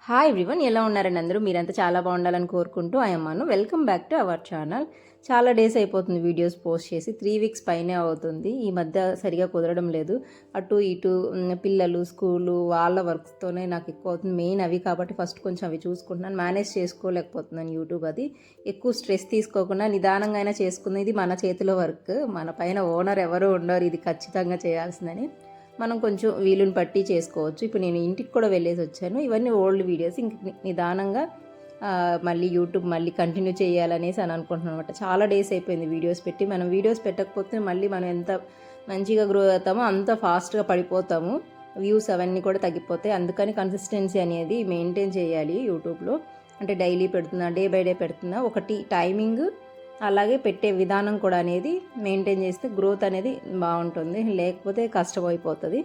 Hi everyone, ఎలా ఉన్నారండి అందరూ? మీరంతా చాలా బాగుండాలని కోరుకుంటూ అయ్యమ్మాను. Welcome back to our channel. చాలా డేస్ అయిపోతుంది వీడియోస్ పోస్ట్ చేసి, 3 వీక్స్ పైనే అవుతుంది. ఈ మధ్య సరిగా కుదరడం లేదు. అటు ఇటు పిల్లలు స్కూలు వాళ్ళ వర్క్స్తోనే నాకు ఎక్కువ అవుతుంది. మెయిన్ అవి కాబట్టి ఫస్ట్ కొంచెం అవి చూసుకుంటున్నాను. మేనేజ్ చేసుకోలేకపోతున్నాను యూట్యూబ్. అది ఎక్కువ స్ట్రెస్ తీసుకోకుండా నిదానంగా అయినా చేసుకుంది. ఇది మన చేతిలో వర్క్, మన పైన ఓనర్ ఎవరు ఉండరు, ఇది ఖచ్చితంగా చేయాల్సిందని మనం కొంచెం వీలుని పట్టి చేసుకోవచ్చు. ఇప్పుడు నేను ఇంటికి కూడా వెళ్ళేసి వచ్చాను. ఇవన్నీ ఓల్డ్ వీడియోస్. ఇంక నిదానంగా మళ్ళీ యూట్యూబ్ మళ్ళీ కంటిన్యూ చేయాలనేసి అని అనుకుంటున్నాను అనమాట. చాలా డేస్ అయిపోయింది వీడియోస్ పెట్టి. మనం వీడియోస్ పెట్టకపోతే మళ్ళీ మనం ఎంత మంచిగా గ్రో అవుతామో అంత ఫాస్ట్గా పడిపోతాము, వ్యూస్ అవన్నీ కూడా తగ్గిపోతాయి. అందుకని కన్సిస్టెన్సీ అనేది మెయింటైన్ చేయాలి యూట్యూబ్లో. అంటే డైలీ పెడుతున్నా, డే బై డే పెడుతున్నా, ఒకటి టైమింగ్ అలాగే పెట్టే విధానం కూడా అనేది మెయింటైన్ చేస్తే గ్రోత్ అనేది బాగుంటుంది, లేకపోతే కష్టమైపోతుంది.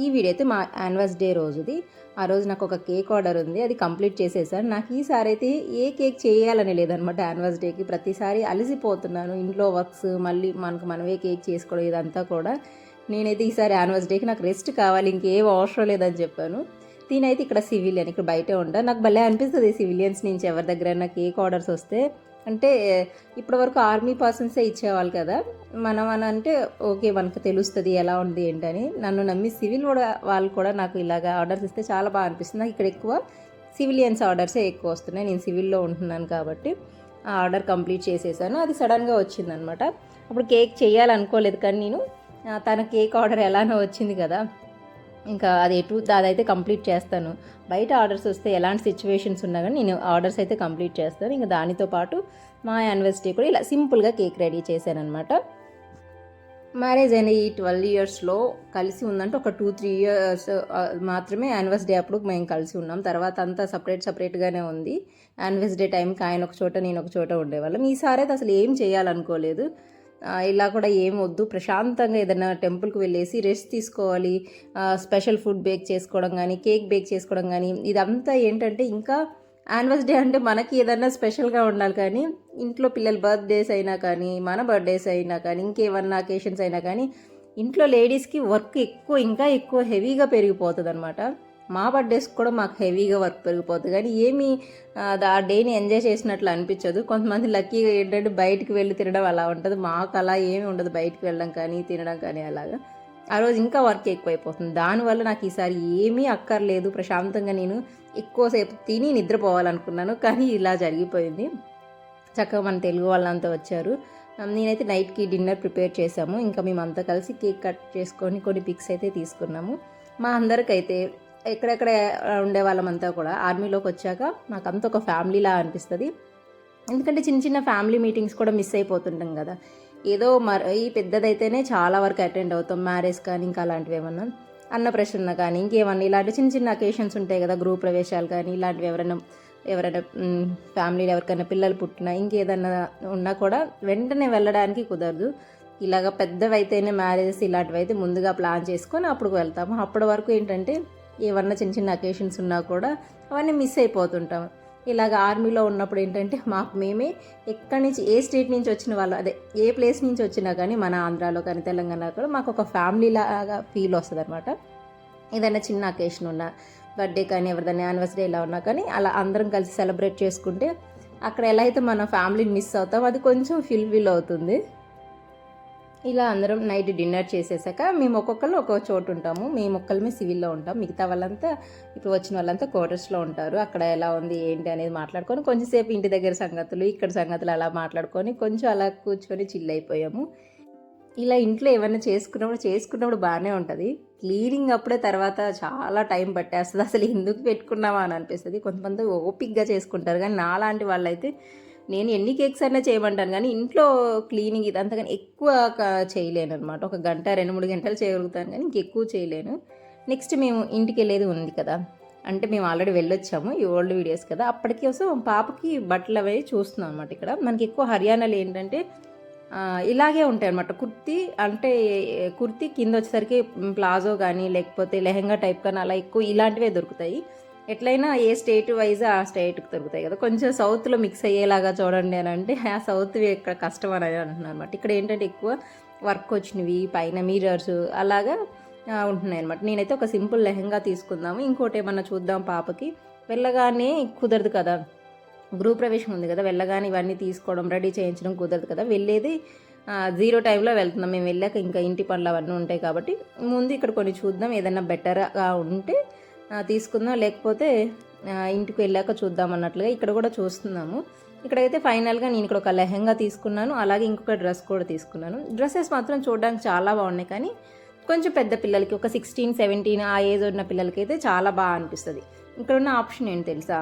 ఈ వీడియో అయితే మా యానివర్సరీ రోజుది. ఆ రోజు నాకు ఒక కేక్ ఆర్డర్ ఉంది, అది కంప్లీట్ చేసేసాను. నాకు ఈసారి అయితే ఏ కేక్ చేయాలని లేదనమాట. యానివర్సరీకి ప్రతిసారి అలసిపోతున్నాను, ఇంట్లో వర్క్స్, మళ్ళీ మనమే కేక్ చేసుకోవడం, ఇదంతా కూడా. నేనైతే ఈసారి యానివర్సరీకి నాకు రెస్ట్ కావాలి, ఇంకేం అవసరం లేదని చెప్పాను. దీనైతే ఇక్కడ సివిలియన్, ఇక్కడ బయటే ఉంటాను. నాకు భలే అనిపిస్తుంది సివిలియన్స్ నుంచి ఎవరి దగ్గరైనా కేక్ ఆర్డర్స్ వస్తే. అంటే ఇప్పటివరకు ఆర్మీ పర్సన్సే ఇచ్చేవాళ్ళు కదా, మనం అని అంటే ఓకే, మనకు తెలుస్తుంది ఎలా ఉంది ఏంటని. నన్ను నమ్మి సివిల్ కూడా వాళ్ళు కూడా నాకు ఇలాగ ఆర్డర్స్ ఇస్తే చాలా బాగా అనిపిస్తుంది. నాకు ఇక్కడ ఎక్కువ సివిలియన్స్ ఆర్డర్సే ఎక్కువ వస్తున్నాయి. నేను సివిల్లో ఉంటున్నాను కాబట్టి ఆ ఆర్డర్ కంప్లీట్ చేసేసాను. అది సడన్గా వచ్చిందనమాట. అప్పుడు కేక్ చేయాలనుకోలేదు, కానీ నేను తన కేక్ ఆర్డర్ ఎలానో వచ్చింది కదా, ఇంకా అదైతే కంప్లీట్ చేస్తాను. బయట ఆర్డర్స్ వస్తే ఎలాంటి సిచ్యువేషన్స్ ఉన్నా కానీ నేను ఆర్డర్స్ అయితే కంప్లీట్ చేస్తాను. ఇంకా దానితో పాటు మా యానివర్సరీ కూడా ఇలా సింపుల్గా కేక్ రెడీ చేశాను అనమాట. మ్యారేజ్ అయిన ఈ 12 ఇయర్స్లో కలిసి ఉందంటే ఒక 2-3 ఇయర్స్ మాత్రమే యానివర్సరీ అప్పుడు మేము కలిసి ఉన్నాం. తర్వాత అంతా సపరేట్గానే ఉంది. యానివర్సరీ టైంకి ఆయన ఒక చోట, నేను ఒక చోట ఉండేవాళ్ళం. ఈసారి అయితే అసలు ఏం చేయాలనుకోలేదు. ఇలా కూడా ఏం వద్దు, ప్రశాంతంగా ఏదైనా టెంపుల్కి వెళ్ళేసి రెస్ట్ తీసుకోవాలి. స్పెషల్ ఫుడ్ బేక్ చేసుకోవడం కానీ, కేక్ బేక్ చేసుకోవడం కానీ, ఇదంతా ఏంటంటే ఇంకా యానివర్సరీ అంటే మనకి ఏదైనా స్పెషల్గా ఉండాలి. కానీ ఇంట్లో పిల్లల బర్త్డేస్ అయినా కానీ, మన బర్త్డేస్ అయినా కానీ, ఇంకేమన్నా అకేషన్స్ అయినా కానీ ఇంట్లో లేడీస్కి వర్క్ ఇంకా ఎక్కువ హెవీగా పెరిగిపోతుంది అనమాట. మా బర్త్డేస్ కూడా మాకు హెవీగా వర్క్ పెరిగిపోతుంది, కానీ ఏమీ ఆ డేని ఎంజాయ్ చేసినట్లు అనిపించదు. కొంతమంది లక్కీగా ఏంటంటే బయటికి వెళ్ళి తినడం అలా ఉంటుంది. మాకు అలా ఏమీ ఉండదు, బయటికి వెళ్ళడం కానీ తినడం కానీ. అలాగా ఆ రోజు ఇంకా వర్క్ ఎక్కువైపోతుంది. దానివల్ల నాకు ఈసారి ఏమీ అక్కర్లేదు, ప్రశాంతంగా నేను ఎక్కువసేపు తిని నిద్రపోవాలనుకున్నాను, కానీ ఇలా జరిగిపోయింది. చక్కగా మన తెలుగు వాళ్ళంతా వచ్చారు. నేనైతే నైట్కి డిన్నర్ ప్రిపేర్ చేశాము. ఇంకా మేమంతా కలిసి కేక్ కట్ చేసుకొని కొన్ని పిక్స్ అయితే తీసుకున్నాము. మా అందరికైతే ఎక్కడెక్కడ ఉండే వాళ్ళమంతా కూడా ఆర్మీలోకి వచ్చాక నాకు అంత ఒక ఫ్యామిలీలా అనిపిస్తుంది. ఎందుకంటే చిన్న చిన్న ఫ్యామిలీ మీటింగ్స్ కూడా మిస్ అయిపోతుంటాం కదా. ఏదో ఈ పెద్దదైతేనే చాలా వరకు అటెండ్ అవుతాం, మ్యారేజ్ కానీ ఇంకా అలాంటివి ఏమన్నా, అన్నప్రసన్న కానీ ఇంకేమన్నా ఇలాంటి చిన్న చిన్న అకేషన్స్ ఉంటాయి కదా, గృహ ప్రవేశాలు కానీ ఇలాంటివి. ఎవరైనా ఫ్యామిలీలో ఎవరికైనా పిల్లలు పుట్టినా ఇంకేదన్నా ఉన్నా కూడా వెంటనే వెళ్ళడానికి కుదరదు. ఇలాగ పెద్దవైతేనే మ్యారేజెస్ ఇలాంటివి అయితే ముందుగా ప్లాన్ చేసుకొని అప్పుడు వెళ్తాము. అప్పటి వరకు ఏంటంటే ఏమన్నా చిన్న చిన్న అకేషన్స్ ఉన్నా కూడా అవన్నీ మిస్ అయిపోతుంటాం. ఇలాగ ఆర్మీలో ఉన్నప్పుడు ఏంటంటే మేమే ఎక్కడి నుంచి, ఏ స్టేట్ నుంచి వచ్చిన వాళ్ళు, అదే ఏ ప్లేస్ నుంచి వచ్చినా కానీ, మన ఆంధ్రాలో కానీ తెలంగాణలో కూడా మాకు ఒక ఫ్యామిలీ లాగా ఫీల్ వస్తుంది అనమాట. ఏదైనా చిన్న అకేషన్ ఉన్నా, బర్త్డే కానీ, ఎవరిదైనా యానివర్సరీ ఇలా ఉన్నా కానీ అలా అందరం కలిసి సెలబ్రేట్ చేసుకుంటే అక్కడ ఎలా అయితే మన ఫ్యామిలీని మిస్ అవుతాం, అది కొంచెం ఫీల్ అవుతుంది. ఇలా అందరం నైట్ డిన్నర్ చేసేసాక మేము ఒక్కొక్కరు ఒక్కొక్క చోటు ఉంటాము. మేము ఒక్కళ్ళమే సివిల్లో ఉంటాం, మిగతా వాళ్ళంతా ఇప్పుడు వచ్చిన వాళ్ళంతా క్వార్టర్స్లో ఉంటారు. అక్కడ ఎలా ఉంది ఏంటి అనేది మాట్లాడుకొని కొంచెంసేపు ఇంటి దగ్గర సంగతులు, ఇక్కడ సంగతులు అలా మాట్లాడుకొని కొంచెం అలా కూర్చొని చిల్ అయిపోయాము. ఇలా ఇంట్లో ఏమైనా చేసుకున్నప్పుడు బాగానే ఉంటుంది. క్లీనింగ్ అప్పుడే తర్వాత చాలా టైం పట్టేస్తుంది. అసలు ఎందుకు పెట్టుకున్నామా అని అనిపిస్తుంది. కొంతమంది ఓపిక్గా చేసుకుంటారు, కానీ నాలాంటి వాళ్ళైతే నేను ఎన్ని కేక్స్ అయినా చేయమంటాను, కానీ ఇంట్లో క్లీనింగ్ ఇదంతా కానీ ఎక్కువ చేయలేను అనమాట. ఒక గంట 2-3 గంటలు చేయగలుగుతాను, కానీ ఇంకెక్కువ చేయలేను. నెక్స్ట్ మేము ఇంటికి వెళ్ళేది ఉంది కదా, అంటే మేము ఆల్రెడీ వెళ్ళొచ్చాము, ఈ ఓల్డ్ వీడియోస్ కదా. అప్పటికి కోసం పాపకి బట్టలు అవి చూస్తున్నాం అనమాట. ఇక్కడ మనకి ఎక్కువ హర్యానాలో ఏంటంటే ఇలాగే ఉంటాయి అనమాట. కుర్తీ కింద వచ్చేసరికి ప్లాజో కానీ లేకపోతే లెహంగా టైప్ కానీ అలా ఎక్కువ ఇలాంటివే దొరుకుతాయి. ఎట్లయినా ఏ స్టేట్ వైజ్ ఆ స్టేట్కి దొరుకుతాయి కదా. కొంచెం సౌత్లో మిక్స్ అయ్యేలాగా చూడండి అని అంటే ఆ సౌత్వి ఇక్కడ కష్టం అని అంటున్నారు అనమాట. ఇక్కడ ఏంటంటే ఎక్కువ వర్క్ వచ్చినవి, పైన మిర్రర్స్ అలాగా ఉంటున్నాయి అనమాట. నేనైతే ఒక సింపుల్ లెహెంగా తీసుకుందాము, ఇంకోటి ఏమన్నా చూద్దాం పాపకి. వెళ్ళగానే కుదరదు కదా, గృహప్రవేశం ఉంది కదా, వెళ్ళగానే ఇవన్నీ తీసుకోవడం రెడీ చేయించడం కుదరదు కదా. వెళ్ళేది 0 టైంలో వెళ్తున్నాం. మేము వెళ్ళాక ఇంకా ఇంటి పనులు అవన్నీ ఉంటాయి కాబట్టి ముందు ఇక్కడ కొన్ని చూద్దాం, ఏదైనా బెటర్గా ఉంటే తీసుకుందాం, లేకపోతే ఇంటికి వెళ్ళాక చూద్దాం అన్నట్లుగా ఇక్కడ కూడా చూస్తున్నాము. ఇక్కడైతే ఫైనల్గా నేను ఇక్కడ ఒక లెహెంగా తీసుకున్నాను, అలాగే ఇంకొక డ్రెస్ కూడా తీసుకున్నాను. డ్రెస్సెస్ మాత్రం చూడడానికి చాలా బాగున్నాయి, కానీ కొంచెం పెద్ద పిల్లలకి ఒక 16, 17 ఆ ఏజ్ ఉన్న పిల్లలకి అయితే చాలా బాగా అనిపిస్తుంది. ఇక్కడ ఉన్న ఆప్షన్ ఏంటి తెలుసా,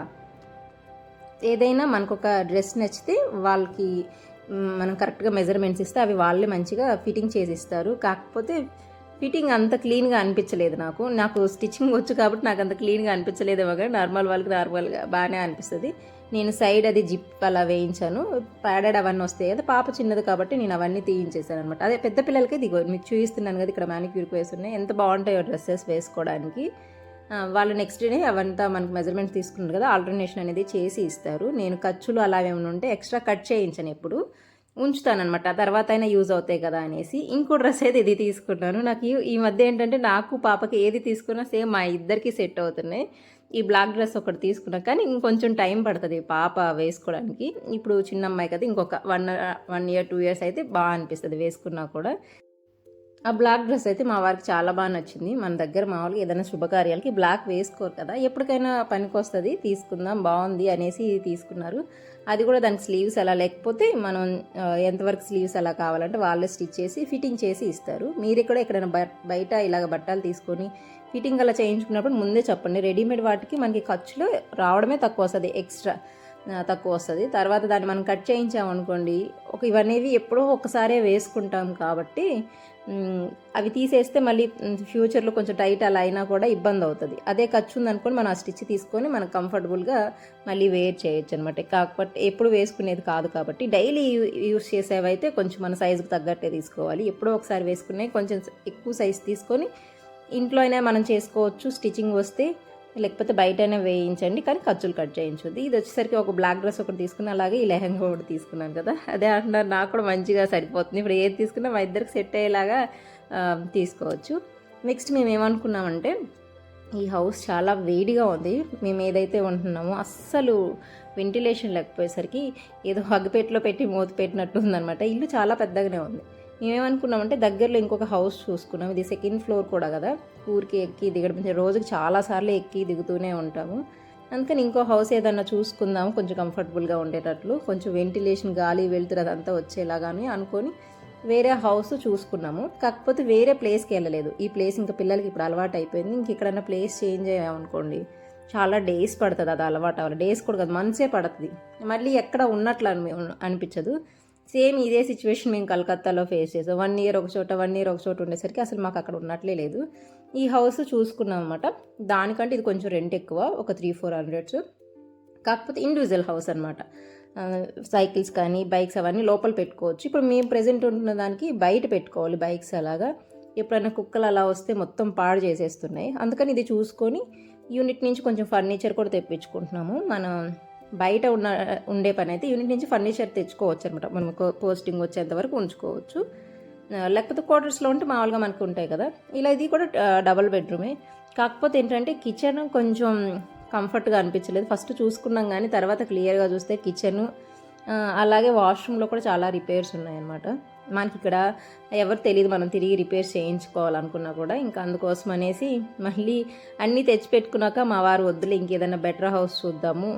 ఏదైనా మనకు ఒక డ్రెస్ నచ్చితే వాళ్ళకి మనం కరెక్ట్గా మెజర్మెంట్స్ ఇస్తే అవి వాళ్ళే మంచిగా ఫిట్టింగ్ చేసి ఇస్తారు. కాకపోతే ఫిట్టింగ్ అంత క్లీన్గా అనిపించలేదు నాకు స్టిచ్చింగ్ వచ్చు కాబట్టి నాకు అంత క్లీన్గా అనిపించలేదేమో, కానీ నార్మల్ వాళ్ళకి నార్మల్గా బాగానే అనిపిస్తుంది. నేను సైడ్ అది జిప్ అలా వేయించాను, ప్యాడెడ్ అవన్నీ వస్తాయి కదా, పాప చిన్నది కాబట్టి నేను అవన్నీ తీయించేసాను అనమాట. అదే పెద్ద పిల్లలకి దిగో మీకు చూపిస్తున్నాను కదా, ఇక్కడ మ్యానిక్యూర్కి వేస్తున్నాయి, ఎంత బాగుంటాయో డ్రెస్సెస్ వేసుకోవడానికి. వాళ్ళు నెక్స్ట్ డే అవంతా మనకు మెజర్మెంట్స్ తీసుకున్నారు కదా, ఆల్టర్నేషన్ అనేది చేసి ఇస్తారు. నేను ఖర్చులు అలా ఏమైనా ఉంటే ఎక్స్ట్రా కట్ చేయించాను, ఎప్పుడు ఉంచుతానమాట, తర్వాత అయినా యూజ్ అవుతాయి కదా అనేసి. ఇంకో డ్రెస్ అయితే ఇది తీసుకున్నాను. నాకు ఈ మధ్య ఏంటంటే నాకు పాపకి ఏది తీసుకున్నా సేమ్ మా ఇద్దరికి సెట్ అవుతున్నాయి. ఈ బ్లాక్ డ్రెస్ ఒకటి తీసుకున్నా, కానీ ఇంకొంచెం టైం పడుతుంది పాప వేసుకోవడానికి. ఇప్పుడు చిన్న అమ్మాయి కదా, ఇంకొక 1 year 2 years అయితే బాగా అనిపిస్తుంది వేసుకున్నా కూడా. ఆ బ్లాక్ డ్రెస్ అయితే మా వారికి చాలా బాగా నచ్చింది. మన దగ్గర మామూలుగా ఏదైనా శుభకార్యాలకి బ్లాక్ వేసుకోరు కదా, ఎప్పటికైనా పనికి వస్తుంది, తీసుకుందాం బాగుంది అనేసి తీసుకున్నారు. అది కూడా దానికి స్లీవ్స్ అలా లేకపోతే మనం ఎంతవరకు స్లీవ్స్ అలా కావాలంటే వాళ్ళే స్టిచ్ చేసి ఫిట్టింగ్ చేసి ఇస్తారు. మీరు కూడా ఎక్కడైనా బయట ఇలాగ బట్టలు తీసుకొని ఫిట్టింగ్ అలా చేయించుకున్నప్పుడు ముందే చెప్పండి. రెడీమేడ్ వాటికి మనకి ఖర్చులు రావడమే తక్కువ వస్తుంది, ఎక్స్ట్రా తక్కువ వస్తుంది. తర్వాత దాన్ని మనం కట్ చేయించామనుకోండి, ఇవన్నీ ఎప్పుడో ఒకసారే వేసుకుంటాం కాబట్టి అవి తీసేస్తే మళ్ళీ ఫ్యూచర్లో కొంచెం టైట్ అలా అయినా కూడా ఇబ్బంది అవుతుంది. అదే ఖర్చు ఉందనుకోండి, మనం ఆ స్టిచ్ తీసుకొని మనం కంఫర్టబుల్గా మళ్ళీ వేర్ చేయొచ్చు అనమాట. కాకపోతే ఎప్పుడు వేసుకునేది కాదు కాబట్టి డైలీ యూస్ చేసేవైతే కొంచెం మన సైజుకి తగ్గట్టే తీసుకోవాలి. ఎప్పుడో ఒకసారి వేసుకునే కొంచెం ఎక్కువ సైజు తీసుకొని ఇంట్లో అయినా మనం చేసుకోవచ్చు స్టిచ్చింగ్ వస్తే, లేకపోతే బయటనే వేయించండి, కానీ ఖర్చులు కట్ చేయించొద్దు. ఇది వచ్చేసరికి ఒక బ్లాక్ డ్రెస్ ఒకటి తీసుకుని, అలాగే ఈ లెహంగా ఒకటి తీసుకున్నాను కదా, అదే అంటున్నారు, నాకు కూడా మంచిగా సరిపోతుంది. ఇప్పుడు ఏది తీసుకున్నా మా ఇద్దరికి సెట్ అయ్యేలాగా తీసుకోవచ్చు. నెక్స్ట్ మేము ఏమనుకున్నామంటే, ఈ హౌస్ చాలా వేడిగా ఉంది, మేము ఏదైతే ఉంటున్నామో అస్సలు వెంటిలేషన్ లేకపోయేసరికి ఏదో అగ్గిపెట్టెలో పెట్టి మూత పెట్టినట్టు ఉందనమాట. ఇల్లు చాలా పెద్దగానే ఉంది. మేమేమనుకున్నామంటే దగ్గరలో ఇంకొక హౌస్ చూసుకున్నాం. ఇది 2nd floor కూడా కదా, ఊరికి ఎక్కి దిగడం రోజుకి చాలాసార్లు ఎక్కి దిగుతూనే ఉంటాము. అందుకని ఇంకో హౌస్ ఏదన్నా చూసుకుందాము కొంచెం కంఫర్టబుల్గా ఉండేటట్లు, కొంచెం వెంటిలేషన్ గాలి వెళ్తురు అదంతా వచ్చేలాగాని అనుకొని వేరే హౌస్ చూసుకున్నాము. కాకపోతే వేరే ప్లేస్కి వెళ్ళలేదు. ఈ ప్లేస్ ఇంకా పిల్లలకి ఇప్పుడు అలవాటు అయిపోయింది. ఇంక ఎక్కడైనా ప్లేస్ చేంజ్ అయ్యామనుకోండి చాలా డేస్ పడుతుంది, అది అలవాటు అవ్వాలి. డేస్ కూడా కాదు, మంత్సే పడుతుంది. మళ్ళీ ఎక్కడ ఉన్నట్లు అనిపించదు. సేమ్ ఇదే సిచ్యువేషన్ మేము కలకత్తాలో ఫేస్ చేసాం. 1 year ఒక చోట 1 year ఒక చోట ఉండేసరికి అసలు మాకు అక్కడ ఉన్నట్లే లేదు. ఈ హౌస్ చూసుకున్నాం అనమాట. దానికంటే ఇది కొంచెం రెంట్ ఎక్కువ, ఒక 300-400. కాకపోతే ఇండివిజువల్ హౌస్ అనమాట. సైకిల్స్ కానీ బైక్స్ అవన్నీ లోపల పెట్టుకోవచ్చు. ఇప్పుడు మేము ప్రెజెంట్ ఉంటున్న దానికి బయట పెట్టుకోవాలి బైక్స్. అలాగా ఎప్పుడైనా కుక్కలు అలా వస్తే మొత్తం పాడు చేసేస్తున్నాయి. అందుకని ఇది చూసుకొని యూనిట్ నుంచి కొంచెం ఫర్నిచర్ కూడా తెప్పించుకుంటున్నాము. మనం బయట ఉండే పని అయితే యూనిట్ నుంచి ఫర్నిచర్ తెచ్చుకోవచ్చు అనమాట. మనం పోస్టింగ్ వచ్చేంత వరకు ఉంచుకోవచ్చు. లేకపోతే క్వార్టర్స్లో ఉంటే మామూలుగా మనకు ఉంటాయి కదా. ఇలా ఇది కూడా డబుల్ బెడ్రూమే. కాకపోతే ఏంటంటే కిచెన్ కొంచెం కంఫర్ట్గా అనిపించలేదు. ఫస్ట్ చూసుకున్నాం కానీ తర్వాత క్లియర్గా చూస్తే కిచెను అలాగే వాష్రూమ్లో కూడా చాలా రిపేర్స్ ఉన్నాయన్నమాట. మనకి ఇక్కడ ఎవరు తెలియదు, మనం తిరిగి రిపేర్స్ చేయించుకోవాలనుకున్నా కూడా. ఇంకా అందుకోసం అనేసి మళ్ళీ అన్నీ తెచ్చిపెట్టుకున్నాక మా వారు వద్దులే ఇంకేదైనా బెటర్ హౌస్ చూద్దాము,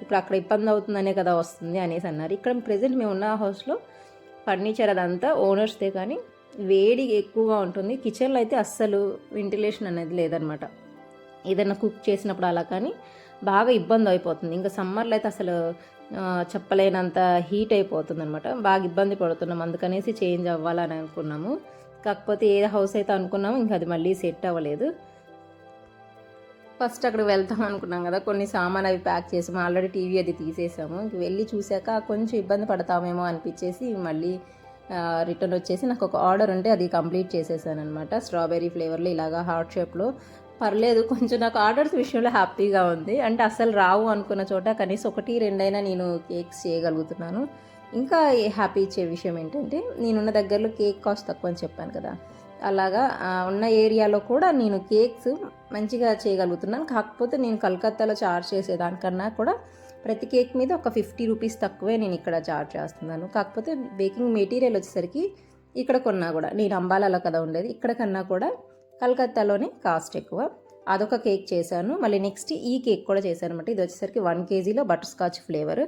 ఇప్పుడు అక్కడ ఇబ్బంది అవుతుందనే కదా వస్తుంది అనేసి అన్నారు. ఇక్కడ ప్రెజెంట్ మేము ఉన్న హౌస్లో ఫర్నిచర్ అదంతా ఓనర్స్దే, కానీ వేడి ఎక్కువగా ఉంటుంది. కిచెన్లో అయితే అస్సలు వెంటిలేషన్ అనేది లేదనమాట. ఏదైనా కుక్ చేసినప్పుడు అలా కానీ బాగా ఇబ్బంది అయిపోతుంది. ఇంకా సమ్మర్లో అయితే అసలు చెప్పలేనంత హీట్ అయిపోతుంది అనమాట. బాగా ఇబ్బంది పడుతున్నాం. అందుకనేసి చేంజ్ అవ్వాలని అనుకున్నాము. కాకపోతే ఏ హౌస్ అయితే అనుకున్నామో ఇంకా అది మళ్ళీ సెట్ అవ్వలేదు. ఫస్ట్ అక్కడికి వెళ్తాం అనుకున్నాం కదా, కొన్ని సామాన్ అవి ప్యాక్ చేసాము. ఆల్రెడీ టీవీ అది తీసేసాము. ఇంక వెళ్ళి చూశాక కొంచెం ఇబ్బంది పడతామేమో అనిపించేసి మళ్ళీ రిటర్న్ వచ్చేసి నాకు ఒక ఆర్డర్ ఉంటే అది కంప్లీట్ చేసేసాను అనమాట. స్ట్రాబెర్రీ ఫ్లేవర్లో ఇలాగా హార్ట్ షేప్లో. పర్లేదు, కొంచెం నాకు ఆర్డర్స్ విషయంలో హ్యాపీగా ఉంది. అంటే అస్సలు రావు అనుకున్న చోట కనీసం 1-2 నేను కేక్స్ చేయగలుగుతున్నాను. ఇంకా హ్యాపీ ఇచ్చే విషయం ఏంటంటే, నేనున్న దగ్గరలో కేక్ కాస్ట్ తక్కువ అని చెప్పాను కదా, అలాగా ఉన్న ఏరియాలో కూడా నేను కేక్స్ మంచిగా చేయగలుగుతున్నాను. కాకపోతే నేను కలకత్తాలో చార్జ్ చేసేదానికన్నా కూడా ప్రతి కేక్ మీద ఒక 50 రూపీస్ తక్కువే నేను ఇక్కడ చార్జ్ చేస్తున్నాను. కాకపోతే బేకింగ్ మెటీరియల్ వచ్చేసరికి ఇక్కడ కొన్నా కూడా, నేను అంబాలాలో కదా ఉండేది, ఇక్కడ కన్నా కూడా కలకత్తాలోనే కాస్ట్ ఎక్కువ. అదొక కేక్ చేశాను. మళ్ళీ నెక్స్ట్ ఈ కేక్ కూడా చేశాను అనమాట. ఇది వచ్చేసరికి 1 kgలో బటర్ స్కాచ్ ఫ్లేవర్.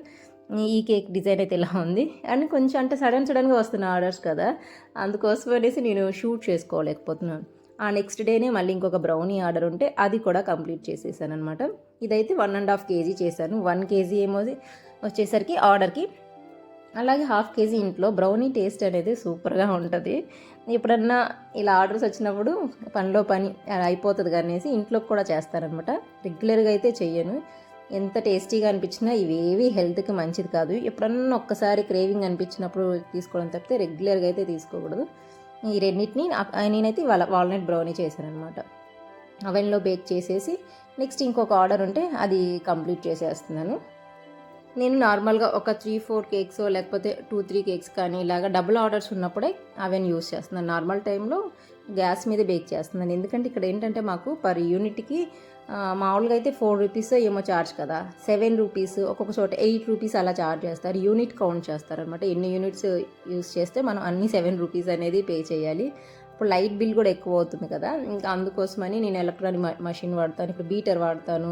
ఈ కేక్ డిజైన్ అయితే ఇలా ఉంది. అండ్ కొంచెం అంటే సడన్గా వస్తున్న ఆర్డర్స్ కదా, అందుకోసం అనేసి నేను షూట్ చేసుకోలేకపోతున్నాను. ఆ నెక్స్ట్ డేనే మళ్ళీ ఇంకొక బ్రౌనీ ఆర్డర్ ఉంటే అది కూడా కంప్లీట్ చేసేసాను అనమాట. ఇదైతే 1.5 kg చేశాను. 1 kg ఏమో వచ్చేసరికి ఆర్డర్కి, అలాగే 1/2 kg ఇంట్లో. బ్రౌనీ టేస్ట్ అనేది సూపర్గా ఉంటుంది. ఎప్పుడన్నా ఇలా ఆర్డర్స్ వచ్చినప్పుడు పనిలో పని అయిపోతుంది అనేసి ఇంట్లోకి కూడా చేస్తారనమాట. రెగ్యులర్గా అయితే చెయ్యను. ఎంత టేస్టీగా అనిపించినా ఇవేవి హెల్త్కి మంచిది కాదు. ఎప్పుడన్నా ఒక్కసారి క్రేవింగ్ అనిపించినప్పుడు తీసుకోవడం తప్పితే రెగ్యులర్గా అయితే తీసుకోకూడదు. ఈ రెండింటిని నేనైతే వాల్నట్ బ్రౌనీ చేశాను అనమాట. అవెన్లో బేక్ చేసేసి నెక్స్ట్ ఇంకొక ఆర్డర్ ఉంటే అది కంప్లీట్ చేసేస్తున్నాను. నేను నార్మల్గా ఒక 3-4 కేక్స్ లేకపోతే 2-3 కేక్స్ కానీ ఇలాగ డబుల్ ఆర్డర్స్ ఉన్నప్పుడే అవెన్ యూస్ చేస్తున్నాను. నార్మల్ టైంలో గ్యాస్ మీద బేక్ చేస్తున్నాను. ఎందుకంటే ఇక్కడ ఏంటంటే మాకు పర్ యూనిట్కి మామూలుగా అయితే 4 రూపీస్ ఏమో ఛార్జ్ కదా, 7 రూపీస్, ఒక్కొక్క చోట 8 రూపీస్ అలా ఛార్జ్ చేస్తారు. యూనిట్ కౌంట్ చేస్తారనమాట. ఎన్ని యూనిట్స్ యూస్ చేస్తే మనం అన్ని 7 రూపీస్ అనేది పే చేయాలి. ఇప్పుడు లైట్ బిల్ కూడా ఎక్కువ అవుతుంది కదా, ఇంకా అందుకోసమని నేను ఎలక్ట్రానిక్ మషిన్ వాడతాను. ఇప్పుడు బీటర్ వాడతాను,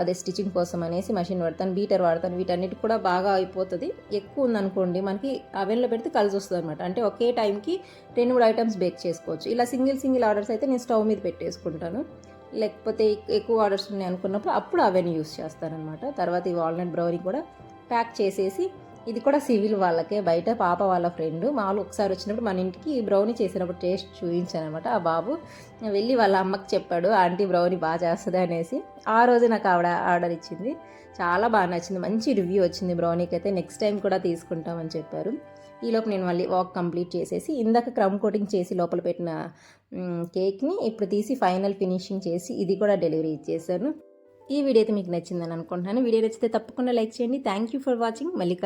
అదే స్టిచ్చింగ్ కోసం అనేసి మషిన్ వాడతాను, బీటర్ వాడతాను. వీటన్నిటి కూడా బాగా అయిపోతుంది. ఎక్కువ ఉందనుకోండి మనకి అవెన్లో పెడితే కలిసి వస్తుంది అనమాట. అంటే ఒకే టైంకి 2-3 ఐటమ్స్ బేక్ చేసుకోవచ్చు. ఇలా సింగిల్ ఆర్డర్స్ అయితే నేను స్టవ్ మీద పెట్టేసుకుంటాను. లేకపోతే ఎక్కువ ఆర్డర్స్ ఉన్నాయి అనుకున్నప్పుడు అప్పుడు అవన్నీ యూస్ చేస్తానమాట. తర్వాత ఈ వాల్నట్ బ్రౌనీ కూడా ప్యాక్ చేసేసి, ఇది కూడా సివిల్ వాళ్ళకే, బయట పాప వాళ్ళ ఫ్రెండ్ మామూలు ఒకసారి వచ్చినప్పుడు మన ఇంటికి బ్రౌనీ చేసినప్పుడు టేస్ట్ చూపించాను అనమాట. ఆ బాబు వెళ్ళి వాళ్ళ అమ్మకి చెప్పాడు ఆంటీ బ్రౌనీ బాగా చేస్తుంది అనేసి. ఆ రోజు నాకు ఆవిడ ఆర్డర్ ఇచ్చింది. చాలా బాగా నచ్చింది, మంచి రివ్యూ వచ్చింది బ్రౌనీకి అయితే. నెక్స్ట్ టైం కూడా తీసుకుంటామని చెప్పారు. ఈలోపు నేను మళ్ళీ వాక్ కంప్లీట్ చేసేసి ఇందాక క్రమ్ కోటింగ్ చేసి లోపల పెట్టిన కేక్ని ఇప్పుడు తీసి ఫైనల్ ఫినిషింగ్ చేసి ఇది కూడా డెలివరీ ఇచ్చేసాను. ఈ వీడియో అయితే మీకు నచ్చిందని అనుకుంటున్నాను. వీడియో నచ్చితే తప్పకుండా లైక్ చేయండి. Thank you for watching. మళ్ళీ